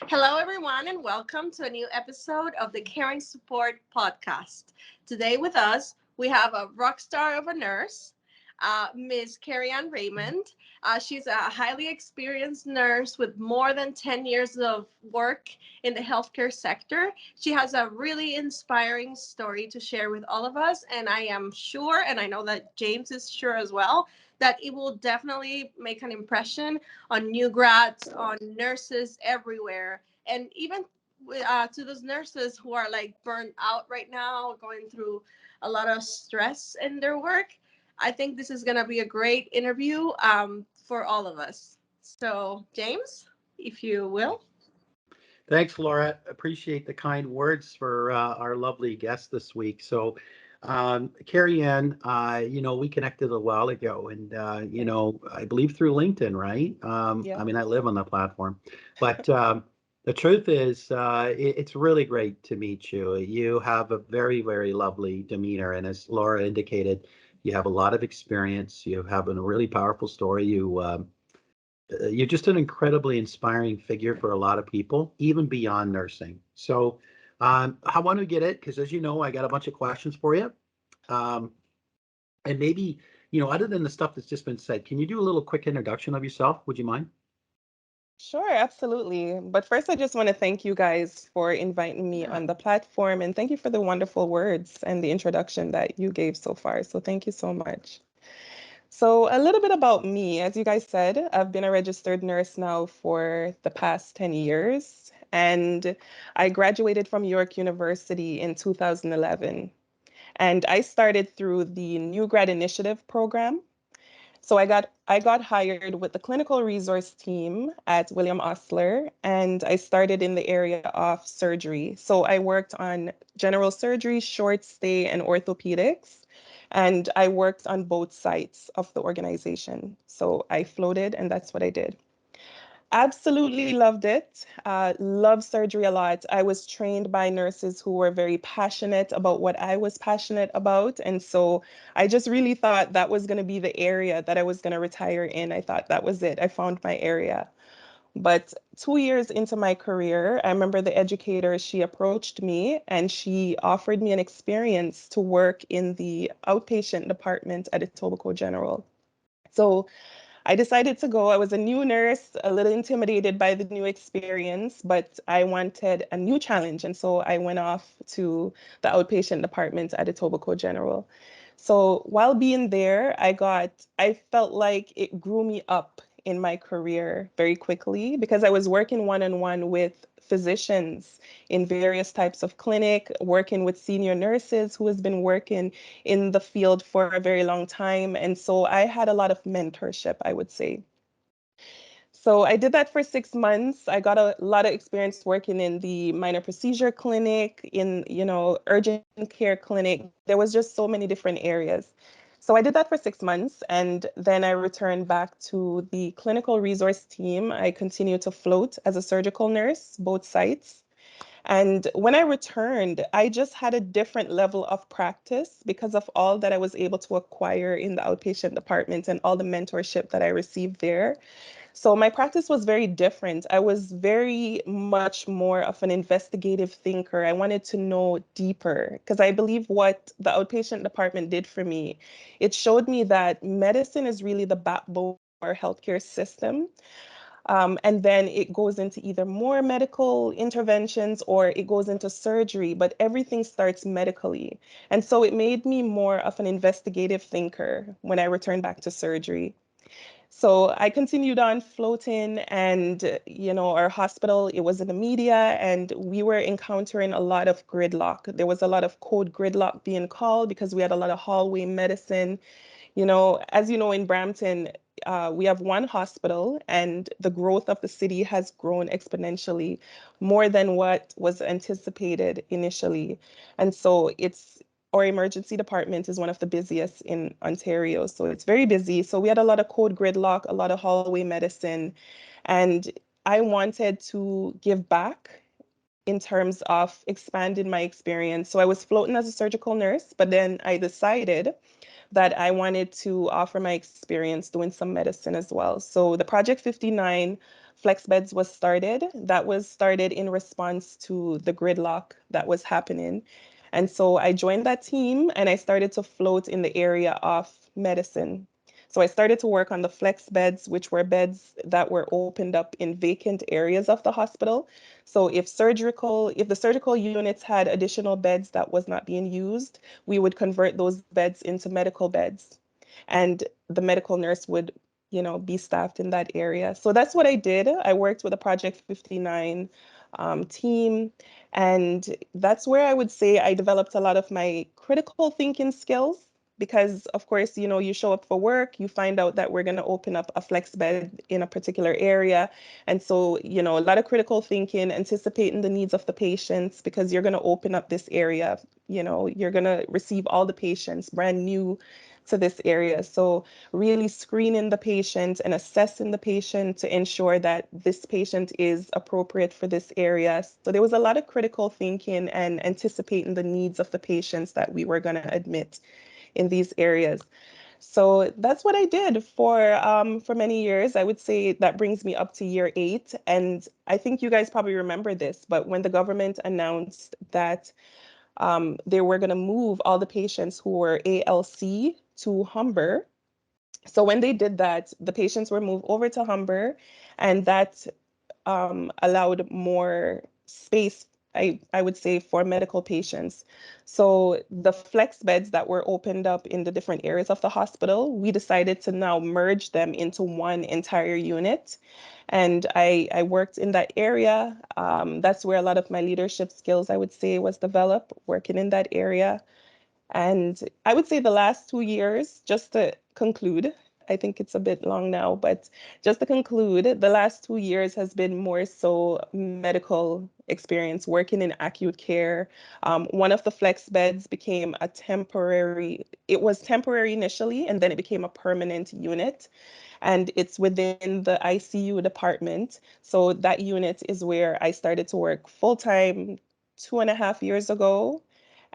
Hello, everyone, and welcome to a new episode of the Caring Support Podcast. Today, with us, we have a rock star of a nurse, Miss Kerry-Ann Raymond. She's a highly experienced nurse with more than 10 years of work in the healthcare sector. She has a really inspiring story to share with all of us, and I am sure, and I know that James is sure as well, that it will definitely make an impression on new grads, on nurses everywhere, and even to those nurses who are like burnt out right now, going through a lot of stress in their work. I think this is going to be a great interview for all of us. So, James, if you will. Thanks, Laura. Appreciate the kind words for our lovely guest this week. Kerry-Ann, we connected a while ago, and I believe through LinkedIn, right? Yeah. I mean, I live on the platform, but the truth is, it's really great to meet you. You have a very, very lovely demeanor, and as Laura indicated, you have a lot of experience. You have a really powerful story. You're just an incredibly inspiring figure for a lot of people, even beyond nursing. So I want to get it because, as you know, I got a bunch of questions for you. Um, and maybe, other than the stuff that's just been said, can you do a little quick introduction of yourself? Would you mind? Sure, absolutely. But first, I just want to thank you guys for inviting me Yeah. on the platform, and thank you for the wonderful words and the introduction that you gave so far. So thank you so much. So a little bit about me. As you guys said, I've been a registered nurse now for the past 10 years, and I graduated from York University in 2011. And I started through the New Grad Initiative program. So I got hired with the clinical resource team at William Osler, and I started in the area of surgery. So I worked on general surgery, short stay, and orthopedics. And I worked on both sides of the organization. So I floated, and that's what I did. Absolutely loved it. Loved surgery a lot. I was trained by nurses who were very passionate about what I was passionate about. And so I just really thought that was going to be the area that I was going to retire in. I thought that was it. I found my area. But 2 years into my career, I remember the educator, she approached me and she offered me an experience to work in the outpatient department at Etobicoke General. So I decided to go. I was a new nurse, a little intimidated by the new experience, but I wanted a new challenge. And so I went off to the outpatient department at Etobicoke General. So while being there, I felt like it grew me up in my career very quickly because I was working one-on-one with physicians in various types of clinic, working with senior nurses who has been working in the field for a very long time. And so I had a lot of mentorship, I would say. So I did that for 6 months. I got a lot of experience working in the minor procedure clinic, in, urgent care clinic. There was just so many different areas. So I did that for 6 months, and then I returned back to the clinical resource team. I continued to float as a surgical nurse, both sites. And when I returned, I just had a different level of practice because of all that I was able to acquire in the outpatient department and all the mentorship that I received there. So my practice was very different. I was very much more of an investigative thinker. I wanted to know deeper because I believe what the outpatient department did for me, it showed me that medicine is really the backbone of our healthcare system. And then it goes into either more medical interventions or it goes into surgery, but everything starts medically. And so it made me more of an investigative thinker when I returned back to surgery. So I continued on floating and, our hospital, it was in the media and we were encountering a lot of gridlock. There was a lot of code gridlock being called because we had a lot of hallway medicine. As you know, in Brampton, we have one hospital and the growth of the city has grown exponentially more than what was anticipated initially. And so our emergency department is one of the busiest in Ontario. So it's very busy. So we had a lot of code gridlock, a lot of hallway medicine. And I wanted to give back in terms of expanding my experience. So I was floating as a surgical nurse, but then I decided that I wanted to offer my experience doing some medicine as well. So the Project 59 flex beds was started. That was started in response to the gridlock that was happening. And so I joined that team and I started to float in the area of medicine. So I started to work on the flex beds, which were beds that were opened up in vacant areas of the hospital. So if the surgical units had additional beds that was not being used, we would convert those beds into medical beds. And the medical nurse would, be staffed in that area. So that's what I did. I worked with a Project 59 team. And that's where I would say I developed a lot of my critical thinking skills because, of course, you show up for work, you find out that we're going to open up a flex bed in a particular area. And so, a lot of critical thinking, anticipating the needs of the patients because you're going to open up this area. You're going to receive all the patients brand new to this area. So really screening the patient and assessing the patient to ensure that this patient is appropriate for this area. So there was a lot of critical thinking and anticipating the needs of the patients that we were going to admit in these areas. So that's what I did for many years. I would say that brings me up to year 8. And I think you guys probably remember this, but when the government announced that they were going to move all the patients who were ALC to Humber. So when they did that, the patients were moved over to Humber, and that allowed more space, I would say, for medical patients. So the flex beds that were opened up in the different areas of the hospital, we decided to now merge them into one entire unit. And I worked in that area. That's where a lot of my leadership skills, I would say, was developed, working in that area. And I would say the last 2 years, just to conclude, I think it's a bit long now, but just to conclude, the last 2 years has been more so medical experience, working in acute care. One of the flex beds became it was temporary initially, and then it became a permanent unit. And it's within the ICU department. So that unit is where I started to work full time 2.5 years ago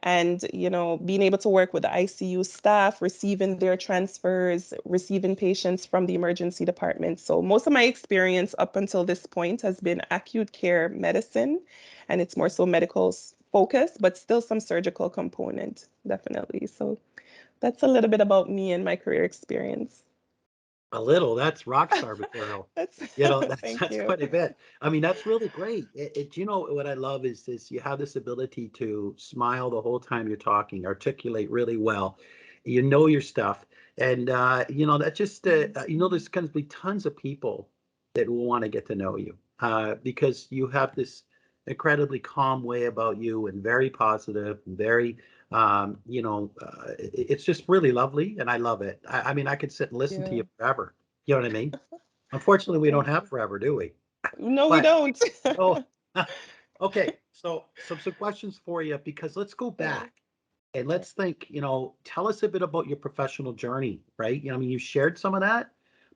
and being able to work with the ICU staff, receiving their transfers, receiving patients from the emergency department. So most of my experience up until this point has been acute care medicine, and it's more so medical focus, but still some surgical component, definitely. So that's a little bit about me and my career experience. A little, that's rock star material. That's That's thank that's you. quite a bit. I mean, that's really great. What I love is this, you have this ability to smile the whole time you're talking, articulate really well. You know your stuff. And that just there's going to be tons of people that will want to get to know you because you have this incredibly calm way about you and very positive and very it's just really lovely and I love it. I mean, I could sit and listen to Yeah, you forever. You know what I mean? Unfortunately, we don't thank have you. forever, do we? No, we But don't. oh, okay. So some questions for you because let's go Sure. back and Sure. let's think. Tell us a bit about your professional journey, right? I mean, you shared some of that,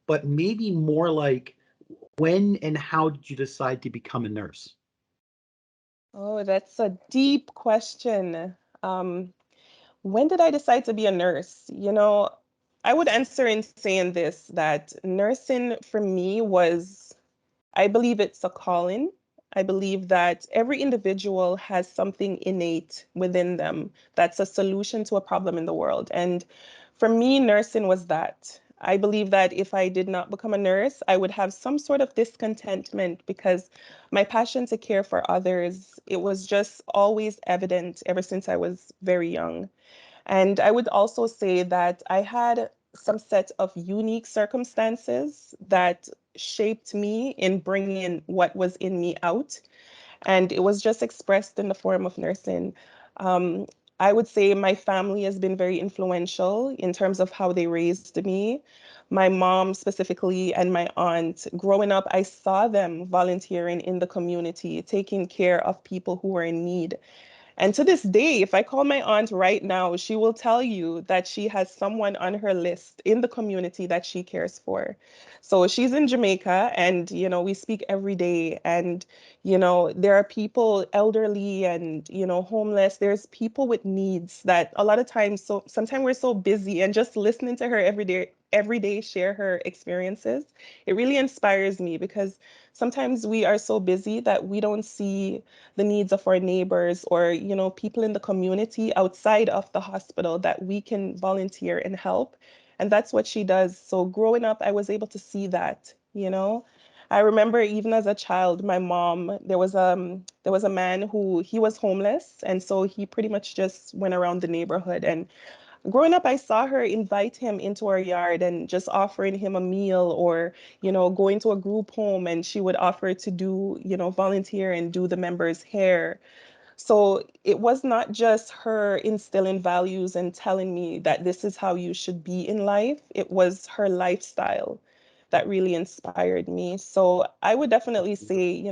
but maybe more like when and how did you decide to become a nurse? Oh, that's a deep question. Um, when did I decide to be a nurse? I would answer in saying this, that nursing for me was, I believe it's a calling. I believe that every individual has something innate within them that's a solution to a problem in the world. And for me, nursing was that. I believe that if I did not become a nurse, I would have some sort of discontentment because my passion to care for others, it was just always evident ever since I was very young. And I would also say that I had some set of unique circumstances that shaped me in bringing what was in me out. And it was just expressed in the form of nursing. Um, I would say my family has been very influential in terms of how they raised me. My mom specifically and my aunt, growing up, I saw them volunteering in the community, taking care of people who were in need. And to this day, if I call my aunt right now, she will tell you that she has someone on her list in the community that she cares for. So she's in Jamaica and, we speak every day. And, there are people elderly and, homeless. There's people with needs that a lot of times, so sometimes we're so busy and just listening to her every day share her experiences. It really inspires me because sometimes we are so busy that we don't see the needs of our neighbors or, people in the community outside of the hospital that we can volunteer and help. And that's what she does. So growing up, I was able to see that. I remember even as a child, my mom, there was a man who he was homeless, and so he pretty much just went around the neighborhood. And growing up, I saw her invite him into our yard and just offering him a meal, or, going to a group home and she would offer to do, volunteer and do the members' hair. So it was not just her instilling values and telling me that this is how you should be in life. It was her lifestyle that really inspired me. So I would definitely say,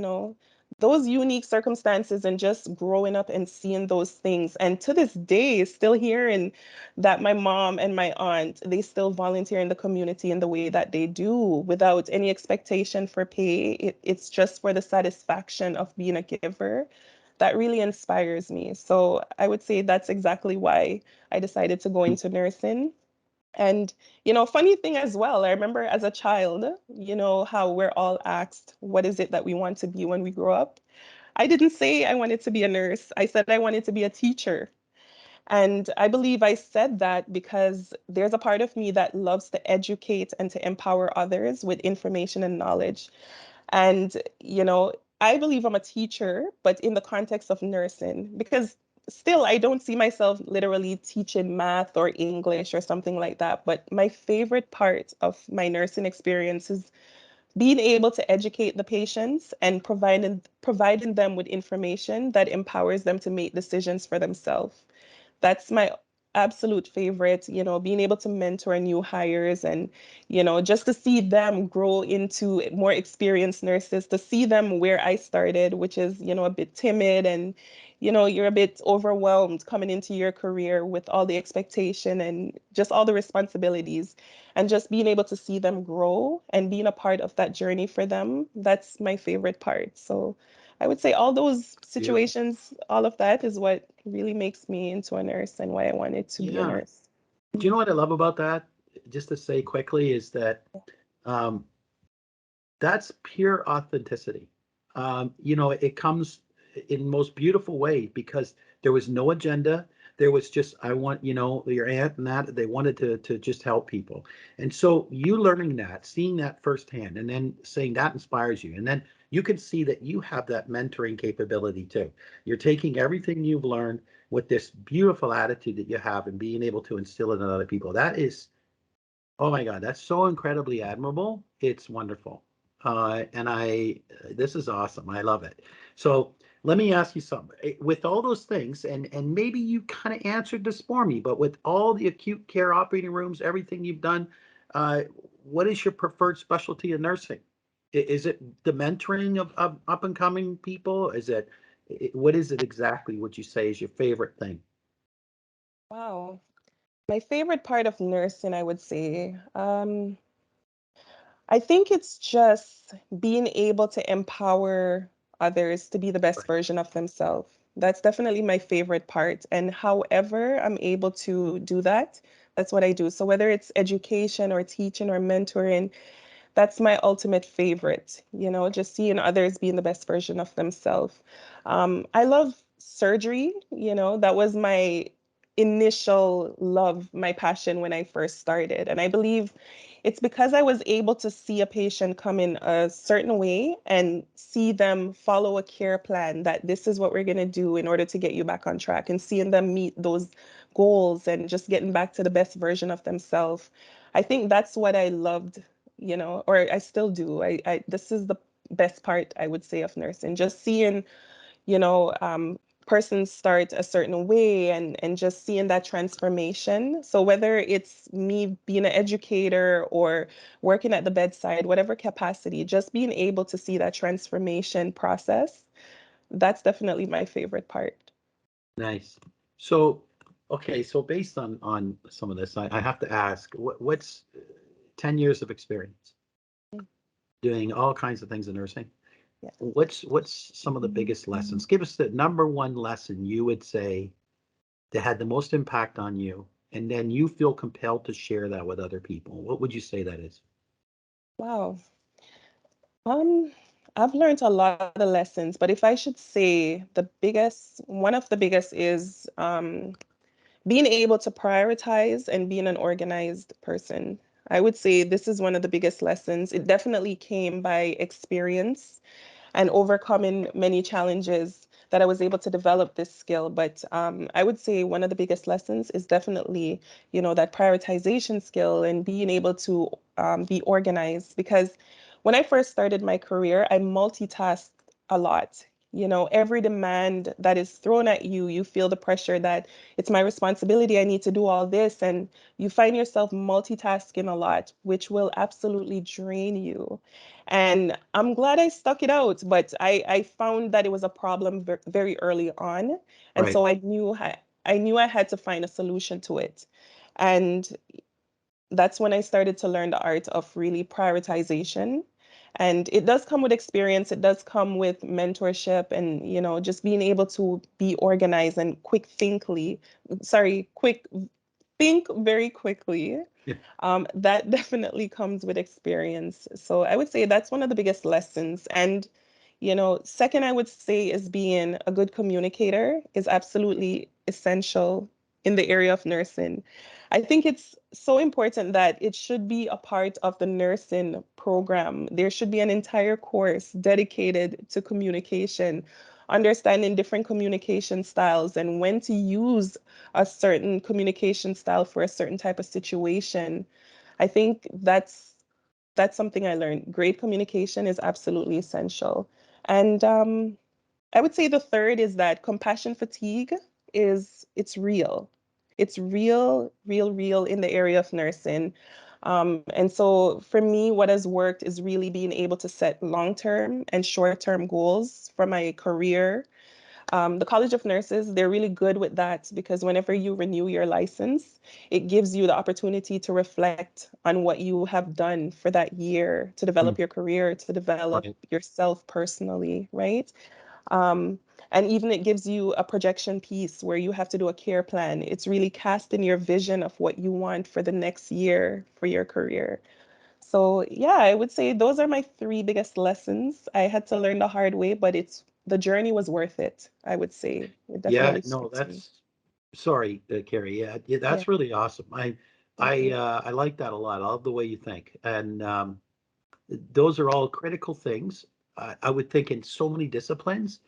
those unique circumstances and just growing up and seeing those things. And to this day, still hearing that my mom and my aunt, they still volunteer in the community in the way that they do without any expectation for pay. It's just for the satisfaction of being a giver that really inspires me. So I would say that's exactly why I decided to go into nursing. And, funny thing as well, I remember as a child, how we're all asked, what is it that we want to be when we grow up? I didn't say I wanted to be a nurse. I said I wanted to be a teacher. And I believe I said that because there's a part of me that loves to educate and to empower others with information and knowledge. And, I believe I'm a teacher, but in the context of nursing, because still I don't see myself literally teaching math or English or something like that. But my favorite part of my nursing experience is being able to educate the patients and providing them with information that empowers them to make decisions for themselves. That's my absolute favorite, being able to mentor new hires and, just to see them grow into more experienced nurses, to see them where I started, which is, a bit timid and, you're a bit overwhelmed coming into your career with all the expectation and just all the responsibilities, and just being able to see them grow and being a part of that journey for them. That's my favorite part. So I would say all those Beautiful. situations, all of that is what really makes me into a nurse and why I wanted to be a Yeah. nurse. Do you know what I love about that? Just to say quickly is that um, that's pure authenticity. It comes in most beautiful way because there was no agenda. There was just, I want, your aunt and that they wanted to just help people. And so you learning that, seeing that firsthand, and then saying that inspires you. And then you can see that you have that mentoring capability too. You're taking everything you've learned with this beautiful attitude that you have and being able to instill it in other people. That is, oh my God, that's so incredibly admirable. It's wonderful. This is awesome. I love it. So let me ask you something. With all those things, and maybe you kind of answered this for me, but with all the acute care operating rooms, everything you've done, uh, what is your preferred specialty in nursing? Is it the mentoring of up and coming people? What is it exactly? Would you say is your favorite thing? Wow. My favorite part of nursing, I would say, I think it's just being able to empower others to be the best version of themselves. That's definitely my favorite part. And however I'm able to do that, that's what I do. So whether it's education or teaching or mentoring, that's my ultimate favorite, just seeing others being the best version of themselves. I love surgery, that was my initial love, my passion when I first started. And I believe it's because I was able to see a patient come in a certain way and see them follow a care plan that this is what we're going to do in order to get you back on track, and seeing them meet those goals and just getting back to the best version of themselves. I think that's what I loved, or I still do. This is the best part, I would say, of nursing, just seeing, you know, um, persons start a certain way and just seeing that transformation. So whether it's me being an educator or working at the bedside, whatever capacity, just being able to see that transformation process, that's definitely my favorite part. Nice. So, okay, so based on some of this, I have to ask, what's 10 years of experience doing all kinds of things in nursing? Yeah. What's some of the biggest lessons? Give us the number one lesson you would say that had the most impact on you, and then you feel compelled to share that with other people. What would you say that is? Wow. Um, I've learned a lot of the lessons, but if I should say one of the biggest is being able to prioritize and being an organized person. I would say this is one of the biggest lessons. It definitely came by experience and overcoming many challenges that I was able to develop this skill. But I would say one of the biggest lessons is definitely, that prioritization skill and being able to be organized. Because when I first started my career, I multitasked a lot. Every demand that is thrown at you, you feel the pressure that it's my responsibility. I need to do all this. And you find yourself multitasking a lot, which will absolutely drain you. And I'm glad I stuck it out, but I found that it was a problem very early on. And Right. so I knew I had to find a solution to it. And that's when I started to learn the art of really prioritization. And it does come with experience, it does come with mentorship and, just being able to be organized and quick think very quickly. Yeah. That definitely comes with experience. So I would say that's one of the biggest lessons. And, second, I would say is being a good communicator is absolutely essential in the area of nursing. I think it's so important that it should be a part of the nursing program. There should be an entire course dedicated to communication, understanding different communication styles and when to use a certain communication style for a certain type of situation. I think that's something I learned. Great communication is absolutely essential. And I would say the third is that compassion fatigue it's real. It's real, real, real in the area of nursing. And so for me, what has worked is really being able to set long-term and short-term goals for my career. The College of Nurses, they're really good with that because whenever you renew your license, it gives you the opportunity to reflect on what you have done for that year, to Mm. develop your career, to develop Right. yourself personally, right? Um, and even it gives you a projection piece where you have to do a care plan. It's really casting your vision of what you want for the next year for your career. So yeah, I would say those are my three biggest lessons. I had to learn the hard way, but the journey was worth it, I would say. It Yeah, definitely no, served me. that's sorry, Carrie. Yeah, yeah, Yeah, that's really awesome. thank you. I like that a lot. I love the way you think, and those are all critical things. I would think in so many disciplines,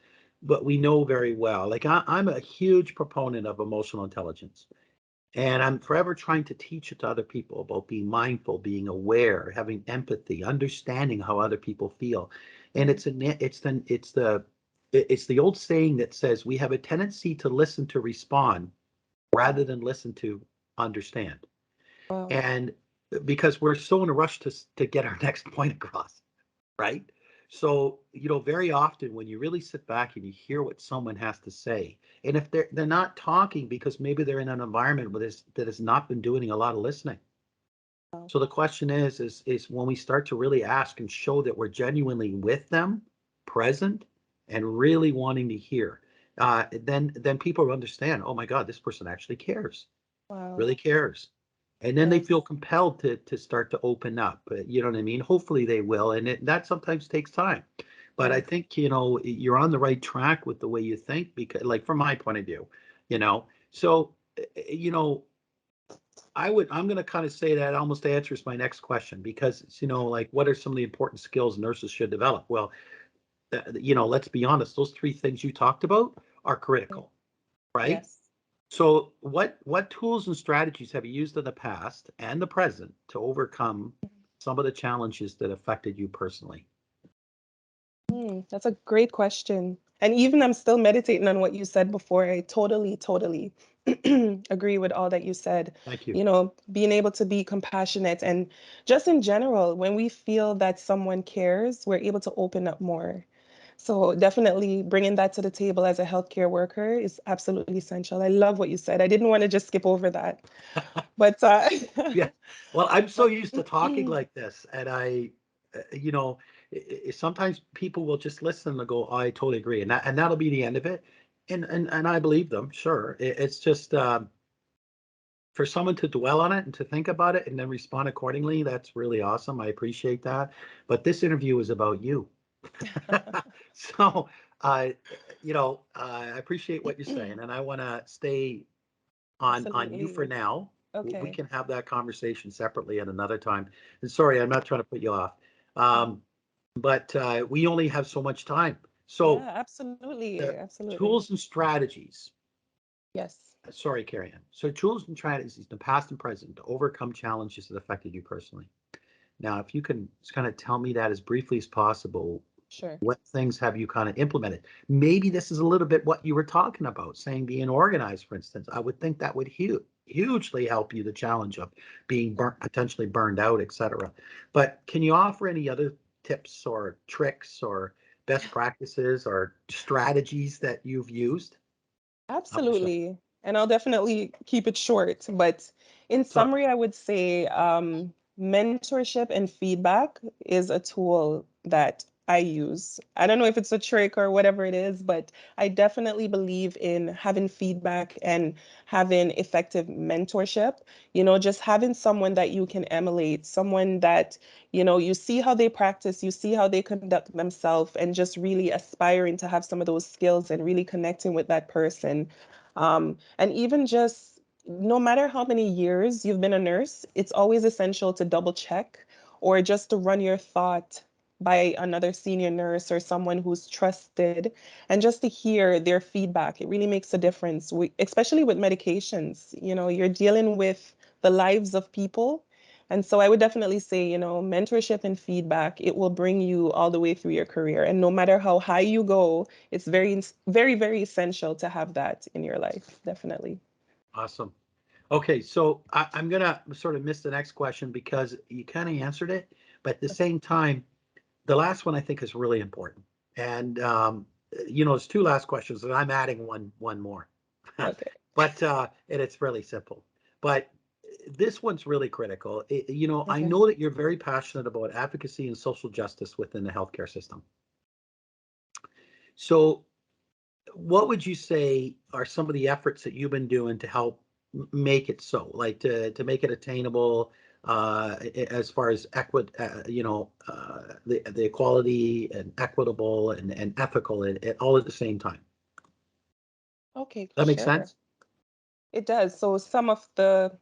but we know very well. Like I'm a huge proponent of emotional intelligence, and I'm forever trying to teach it to other people about being mindful, being aware, having empathy, understanding how other people feel. And Mhm. it's the old saying that says we have a tendency to listen to respond rather than listen to understand. Wow. And because we're so in a rush to get our next point across, right? So, very often when you really sit back and you hear what someone has to say, and if they're not talking because maybe they're in an environment that has not been doing a lot of listening. Wow. So the question is when we start to really ask and show that we're genuinely with them, present, and really wanting to hear, then people understand, oh my God, this person actually cares, Wow. really cares. And then they Yes. feel compelled to start to open up. You know what I mean? Hopefully they will. And that sometimes takes time. But I Yeah. think, you're on the right track with the way you think, because like from my point of view, so, I'm going to kind of say that almost answers my next question because it's, like what are some of the important skills nurses should develop? Well, let's be honest, those three things you talked about are Yeah. critical, right? Yes. So what tools and strategies have you used in the past and the present to overcome some of the challenges that affected you personally? That's a great question. And even I'm still meditating on what you said before. I totally, totally agree with all that you said. Thank you. Being able to be compassionate and just in general, when we feel that someone cares, we're able to open up more. So definitely bringing that to the table as a healthcare worker is absolutely essential. I love what you said. I didn't want to just skip over that, but Yeah. Well, I'm so but used to talking like this, and sometimes people will just listen and go, "I totally agree," and that'll be the end of it. And I believe them. Sure, it's just for someone to dwell on it and to think about it and then respond accordingly. That's really awesome. I appreciate that. But this interview is about you. So, uh, I appreciate what you're saying, and I want to stay on you for Absolutely. now. We Okay. can have that conversation separately at another time. And sorry, I'm not trying to put you off, Mm. um, but we only have so much time. So Yeah, absolutely. the Absolutely. tools and strategies. Yes. Sorry, Kerry-Ann. So tools and strategies in the past and present to overcome challenges that affected you personally. Now, if you can just kind of tell me that as briefly as possible, Sure. what things have you kind of implemented? Maybe this is a little bit what you were talking about, saying being organized, for instance. I would think that would hugely help you the challenge of being potentially burned out, etc. But can you offer any other tips or tricks or best practices or strategies that you've used? Absolutely. And I'll definitely keep it short. But in So, summary, I would say mentorship and feedback is a tool that I use. I don't know if it's a trick or whatever it is, but I definitely believe in having feedback and having effective mentorship. Just having someone that you can emulate, someone that, you see how they practice, you see how they conduct themselves, and just really aspiring to have some of those skills and really connecting with that person. And even just no matter how many years you've been a nurse, it's always essential to double check or just to run your thought by another senior nurse or someone who's trusted and just to hear their feedback. It really makes a difference, especially with medications. You're dealing with the lives of people. And so I would definitely say, mentorship and feedback, it will bring you all the way through your career. And no matter how high you go, it's very, very, very essential to have that in your life. Definitely. awesome. Okay, so I'm gonna sort of miss the next question because you kind of answered it, but at the same time, the last one I think is really important. And there's two last questions, and I'm adding one more. Okay. But and it's really simple. But this one's really critical. I Okay. know that you're very passionate about advocacy and social justice within the healthcare system. So, what would you say are some of the efforts that you've been doing to help make it so, like to make it attainable as far as the equality and equitable and ethical and all at the same time? Okay, That makes sure. sense? It does. So some of the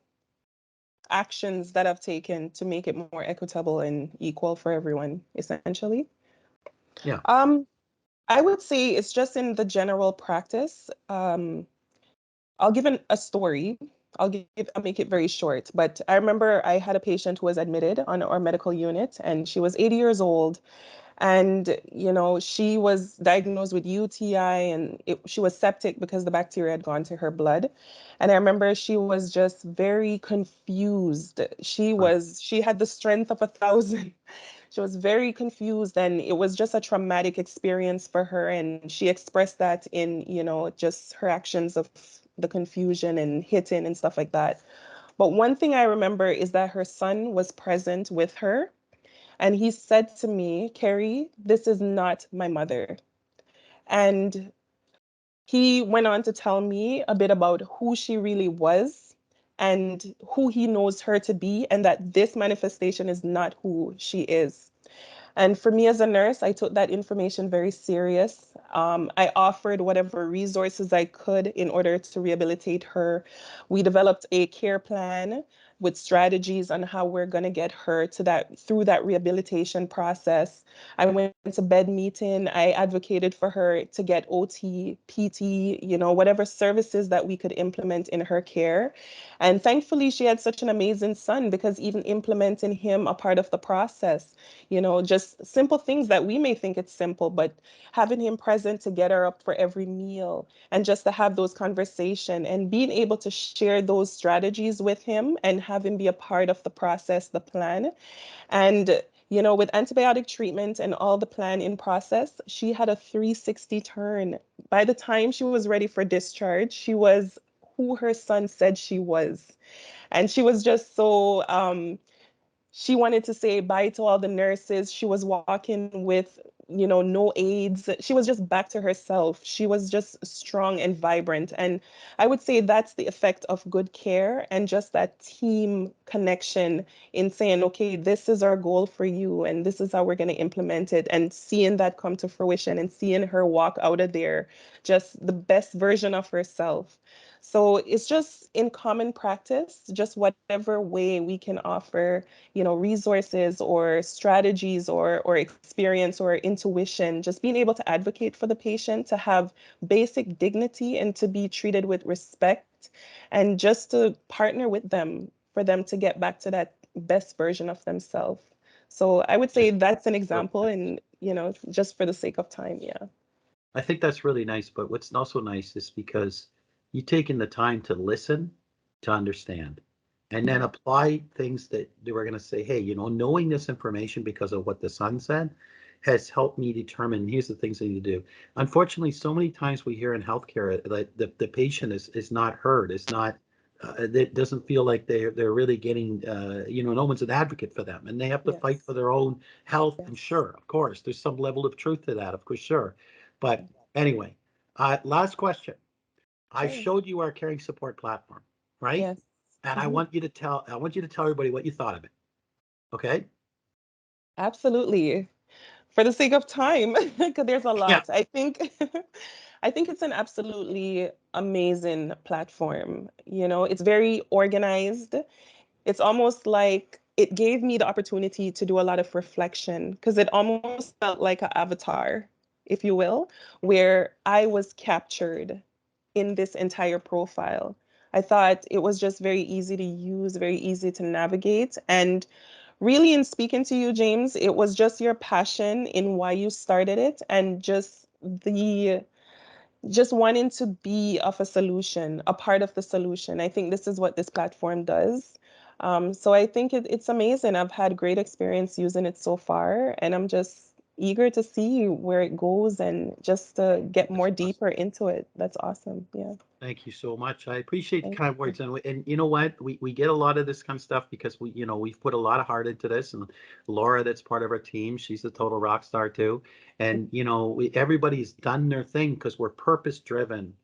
actions that I've taken to make it more equitable and equal for everyone, essentially. Yeah. Um, I would say it's just in the general practice. I'll give a story. I'll make it very short. But I remember I had a patient who was admitted on our medical unit, and she was 80 years old. And, she was diagnosed with UTI and she was septic because the bacteria had gone to her blood. And I remember she was just very confused. Right. She had the strength of 1,000. She was very confused and it was just a traumatic experience for her. And she expressed that in, just her actions of the confusion and hitting and stuff like that. But one thing I remember is that her son was present with her and he said to me, Kerry, this is not my mother. And he went on to tell me a bit about who she really was and who he knows her to be, and that this manifestation is not who she is. And for me as a nurse, I took that information very serious. I offered whatever resources I could in order to rehabilitate her. We developed a care plan with strategies on how we're going to get her to that through that rehabilitation process. I went to bed meeting. I advocated for her to get OT, PT, whatever services that we could implement in her care. And thankfully, she had such an amazing son because even implementing him a part of the process, just simple things that we may think it's simple, but having him present to get her up for every meal and just to have those conversation and being able to share those strategies with him and have him be a part of the process, the plan. And with antibiotic treatment and all the plan in process, she had a 360 turn. By the time she was ready for discharge, she was who her son said she was. And she was just so she wanted to say bye to all the nurses. She was walking with no aids. She was just back to herself. She was just strong and vibrant. And I would say that's the effect of good care and just that team connection in saying, okay, this is our goal for you and this is how we're going to implement it, and seeing that come to fruition and seeing her walk out of there just the best version of herself. So it's just in common practice, just whatever way we can offer, resources or strategies or experience or intuition, just being able to advocate for the patient, to have basic dignity and to be treated with respect, and just to partner with them for them to get back to that best version of themselves. So I would say Just that's an really example, nice. and just for the sake of time, yeah. I think that's really nice. But what's also nice is because you've taken the time to listen, to understand, and then Yeah. apply things that they were going to say, hey, knowing this information because of what the son said has helped me determine here's the things I need to do. Unfortunately, so many times we hear in healthcare that the patient is not heard, is not, that doesn't feel like they're really getting, no one's an advocate for them, and they have to fight for Yes. their own health. And Yes. sure, of course, there's some level of truth to that, of course, sure. But anyway, last question. I Sure. showed you our caring support platform, right? Yes. And Hmm. I want you to tell everybody what you thought of it. Okay? Absolutely. For the sake of time, because there's a Yeah. lot. I think I think it's an absolutely amazing platform. It's very organized. It's almost like it gave me the opportunity to do a lot of reflection, because it almost felt like an avatar, if you will, where I was captured in this entire profile. I thought it was just very easy to use, very easy to navigate. And really, in speaking to you, James, it was just your passion in why you started it, and just wanting to be of a solution, a part of the solution. I think this is what this platform does. So I think it's amazing. I've had great experience using it so far, and I'm just eager to see where it goes and just to get That's more awesome. deeper into it. That's awesome. Yeah. Thank you so much. I appreciate the Thank kind you. words, and you know what? We get a lot of this kind of stuff because we've put a lot of heart into this, and Laura, that's part of our team, she's a total rock star too. And everybody's done their thing because we're purpose driven.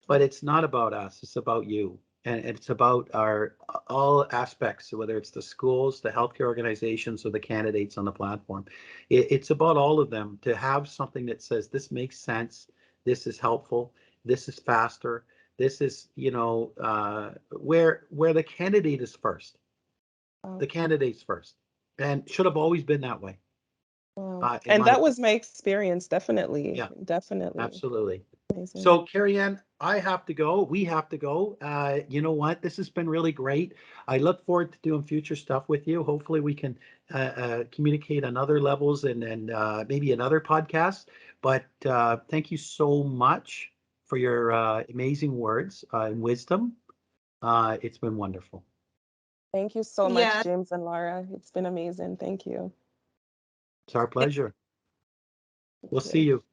But it's not about us, it's about you, and it's about our all aspects, whether it's the schools, the healthcare organizations, or the candidates on the platform. It's about all of them to have something that says this makes sense, this is helpful, this is faster, this is where the candidate is first, the Wow. candidate's first, and should have always been that way, Wow. in And my that was my experience, definitely. yeah. Definitely. Absolutely. Amazing. So, Kerry-Ann, I have to go. We have to go. You know what? This has been really great. I look forward to doing future stuff with you. Hopefully, we can communicate on other levels and maybe another podcast. But thank you so much for your amazing words and wisdom. It's been wonderful. Thank you so much, Yeah. James and Laura. It's been amazing. Thank you. It's our pleasure. We'll Thank see you. you.